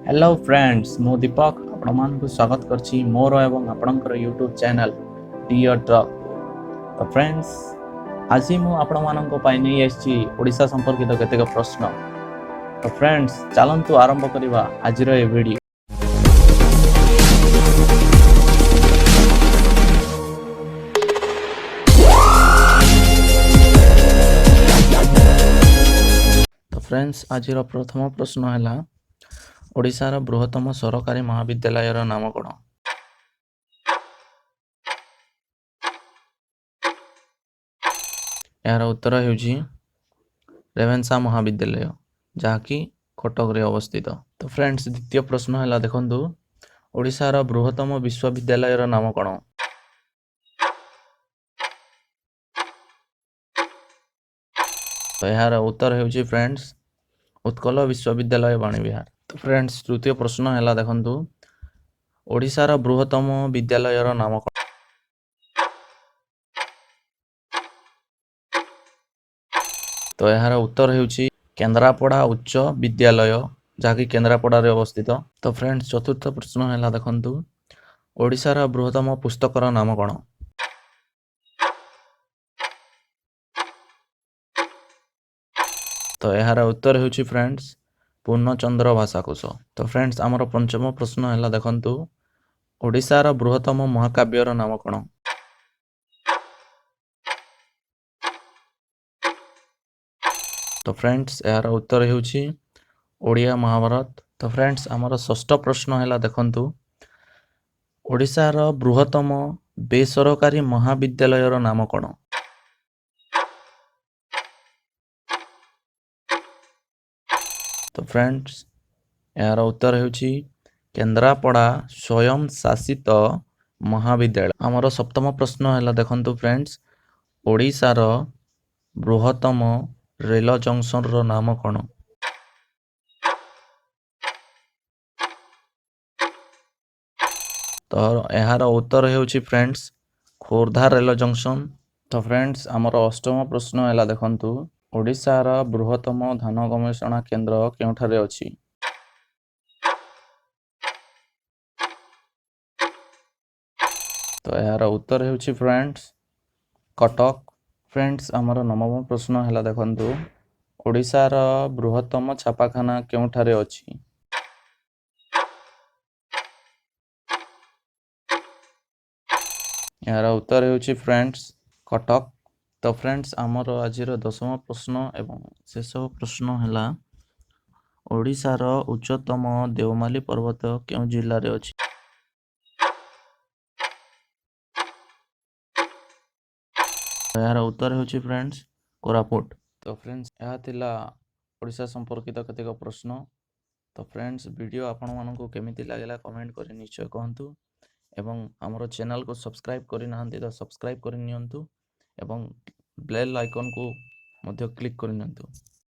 Hello friends मु दीपक आपण को स्वागत करछि मोर एवं आपणकर यूट्यूब चैनल डियर ट्रक। तो फ्रेंड्स आज मु आपण मानक पई नै आछि ओडिशा संपर्कित केतेक प्रश्न। तो फ्रेंड्स चलंतु आरंभ करिवा आजिर ए वीडियो। तो फ्रेंड्स आजिर प्रथम प्रश्न हैला ओडिशार बृहत्तम सरकारी महाविद्यालयर नाम कोन? यार उत्तर हेउछि रेवेन्सा महाविद्यालय जहाँकि कटक रे अवस्थित। तो फ्रेंड्स द्वितीय प्रश्न हैला देखंतु ओडिशार बृहत्तम विश्वविद्यालयर नाम कोन? तो यार उत्तर हेउछि फ्रेंड्स उत्कल विश्वविद्यालय बाणीविहार। तो फ्रेंड्स तृतीय प्रश्न हैला देखंतु ओडिशार बृहत्तम विद्यालयर नाम कोन? तो यार उत्तर हेउछि केन्द्रापड़ा उच्च विद्यालय जहाँकि केन्द्रापड़ा रे अवस्थित। तो फ्रेंड्स चतुर्थ प्रश्न हैला देखंतु ओडिशार बृहत्तम पुस्तकर नाम कोन? तो यार उत्तर हेउछि फ्रेंड्स पूर्णचंद्र भाषाकोश। तो फ्रेंड्स आमर पंचम प्रश्न हैला देखंतु ओडिशार बृहत्तम महाकाव्यर नाम कोन? तो फ्रेंड्स यार उत्तर हेउछि ओडिया महाभारत। तो फ्रेंड्स आमर षष्ठ प्रश्न हैला देखंतु ओडिशार बृहत्तम बेसरकारी महाविद्यालयर नाम कोन? तो फ्रेंड्स यार उत्तर हेउछि केन्द्रापड़ा स्वयं शासित महाविद्यालय। आमर सप्तम प्रश्न हैला देखंतु फ्रेंड्स ओडिशार बृहत्तम रेल जंक्शन रो नाम कोन? तो यार उत्तर हेउछि फ्रेंड्स खोर्धा रेल जंक्शन। तो फ्रेंड्स आमर अष्टम प्रश्न हैला देखंतु ओडिशार बृहत्तम धान गवेषणा केंद्र केउठारे अछि? तो यार उत्तर हेउछि फ्रेंड्स कटक। फ्रेंड्स आमर नवम प्रश्न हैला देखंतु ओडिशार बृहत्तम छापाखाना केउठारे अछि? यार उत्तर हेउछि फ्रेंड्स कटक। तो फ्रेंड्स आमर आजिर दशम प्रश्न एवं शेष प्रश्न हैला ओडिशार उच्चतम देवमाली पर्वत केउ जिल्ला रे अछि? यार उत्तर हेउछि फ्रेंड्स कोरापुट। तो फ्रेंड्स यह थिला ओडिशा संपर्कित केतेक प्रश्न। तो फ्रेंड्स वीडियो आपण मानकु केमिति लागला कमेंट करि निश्चय कहंतु एवं हमरो चैनल को सब्सक्राइब करि नाहंती तो सब्सक्राइब करि नियंतु एवं बेल आइकन को मध्य क्लिक करि नियंतु।